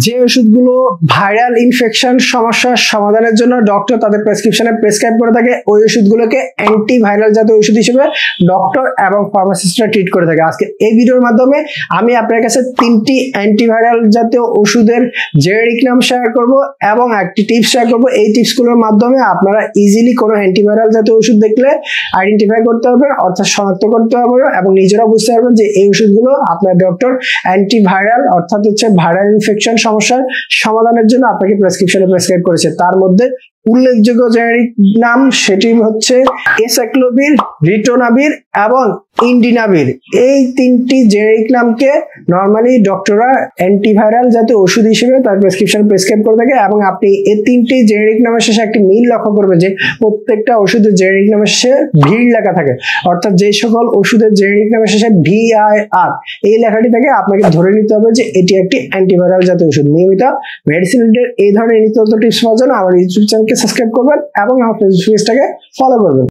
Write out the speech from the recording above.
যে ওষুধগুলো viral infection সমস্যার সমাধানের জন্য ডক্টর তাদের প্রেসক্রিপশনে প্রেসক্রাইব করে থাকে ওই ওষুধগুলোকে অ্যান্টিভাইরাল জাতীয় ওষুধ হিসেবে ডক্টর এবং ফার্মাসিস্টরা ট্রিট করে থাকে। আজকে এই ভিডিওর মাধ্যমে আমি আপনার কাছে 3টি অ্যান্টিভাইরাল জাতীয় ওষুধের জেনেরিক নাম শেয়ার করব এবং একটি টিপস শেয়ার করব। এই টিপসগুলোর মাধ্যমে আপনারা ইজিলি কোনো অ্যান্টিভাইরাল জাতীয় ওষুধ দেখলে আইডেন্টিফাই করতে পারবেন, অর্থাৎ শনাক্ত করতে পারবেন এবং নিজেরা বুঝতে পারবেন যে এই ওষুধগুলো আপনার ডক্টর অ্যান্টিভাইরাল অর্থাৎ হচ্ছে ভাইরাল ইনফেকশন সমস্যার সমাধানের জন্য আপনাকে প্রেসক্রিপশনে প্রেসক্রাইব করেছে। তার মধ্যে উল্লেখযোগ্য জেনেরিক নাম সেটি হচ্ছে এসাইক্লোভির, রিটোনাভির এবং ইন্ডিনাভির। এই 3টি জেনেরিক নামকে নরমালি ডক্টররা অ্যান্টিভাইরাল জাতীয় ওষুধ হিসেবে তার প্রেসক্রিপশনে প্রেসক্রাইব করে থাকে এবং আপনি এই 3টি জেনেরিক নামের শেষে একটি মিল লক্ষ্য করবেন যে প্রত্যেকটা ওষুধের জেনেরিক নামের শেষে ভির লেখা থাকে, অর্থাৎ যে সকল ওষুধের জেনেরিক নামের শেষে VIR এই লেখাটি থেকে আপনাকে ধরে নিতে হবে যে এটি একটি অ্যান্টিভাইরাল জাতীয় ওষুধ। নিয়মিত মেডিসিন রিলেটেড এই ধরনের নিত্য নতুন টিপস পাওয়ার জন্য আমার ইউটিউব চ্যানেলকে সাবস্ক্রাইব করবেন এবং আমার ফেসবুক পেজটাকে ফলো করবেন।